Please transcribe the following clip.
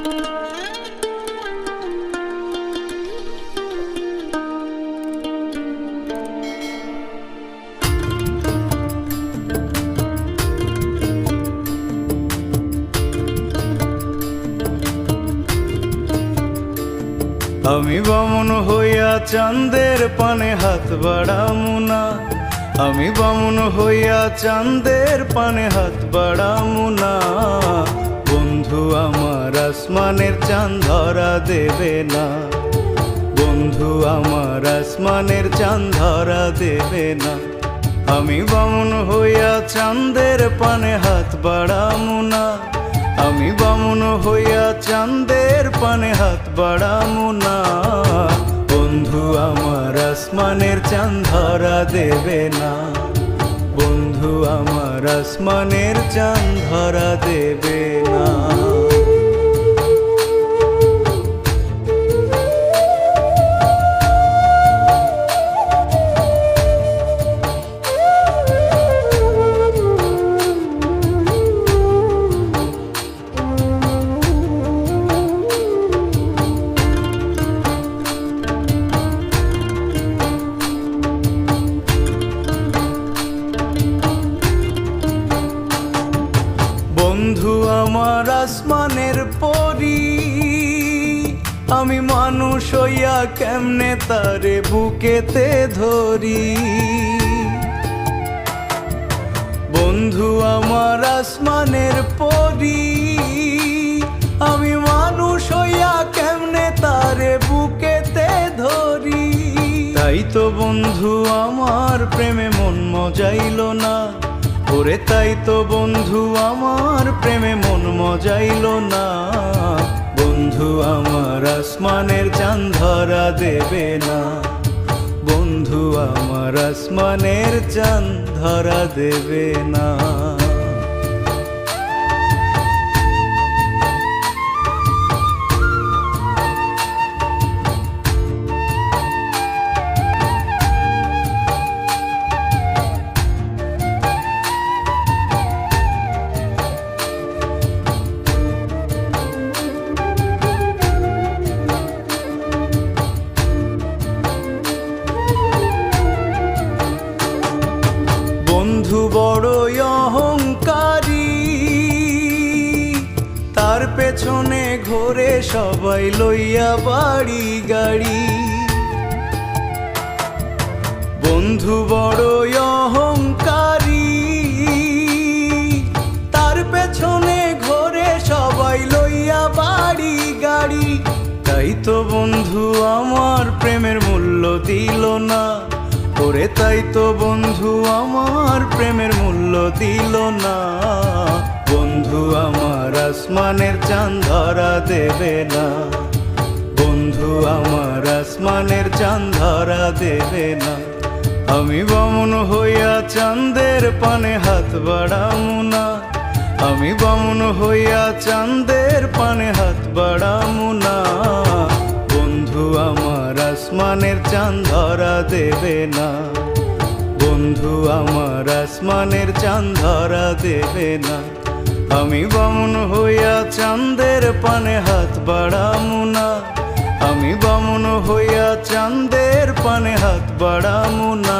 আমি বামুন হইয়া চাঁদের পানে হাত বাড়ামু না, আমি বামুন হইয়া চাঁদের পানে হাত বাড়ামু না। বন্ধু আমার আসমানের চাঁদ ধরা দেবে না, বন্ধু আমার আসমানের চাঁদ ধরা দেবে না। আমি বামুন হইয়া চাঁদের পানে হাত বাড়ামু না, আমি বামুন হইয়া চাঁদের পানে হাত বাড়ামু না। বন্ধু আমার আসমানের চাঁদ ধরা দেবে না, বন্ধু আমার আসমানের চাঁদ ধরা দেবে না। বন্ধু আমার আসমানের পরি, আমি মানুষ হইয়া কেমনে তারে বুকেতে ধরি। বন্ধু আমার আসমানের পরি, আমি মানুষ হইয়া কেমনে তারে বুকেতে ধরি। তাই তো বন্ধু আমার প্রেমে মন মজাইল না, ওরে তাই তো বন্ধু আমার প্রেমে মন মজাইল না। বন্ধু আমার আসমানের চাঁদ ধরা দেবে না, বন্ধু আমার আসমানের চাঁদ ধরা দেবে না। বন্ধু বড়ই অহংকারী, তার পেছনে ঘোরে সবাই লইয়া বাড়ি গাড়ি। বন্ধু বড়ই অহংকারী, তার পেছনে ঘোরে সবাই লইয়া বাড়ি গাড়ি। তাই তো বন্ধু আমার প্রেমের মূল্য দিল না, ওরে তাই তো বন্ধু আমার প্রেমের মূল্য দিল না। বন্ধু আমার আসমানের চাঁদ ধরা দেবে না, বন্ধু আমার আসমানের চাঁদ ধরা দেবে না। আমি বামুন হইয়া চাঁদের পানে হাত বাড়ামু না, আমি বামুন হইয়া চাঁদের পানে হাত বাড়ামু না। বন্ধু আমার আসমানের চাঁদ ধরা দেবে না, বন্ধু আমার আসমানের চাঁদ ধরা দেবে না। আমি বামুন হইয়া চাঁদের পানে হাত বাড়ামু না, আমি বামুন হইয়া চাঁদের পানে হাত বাড়ামু না।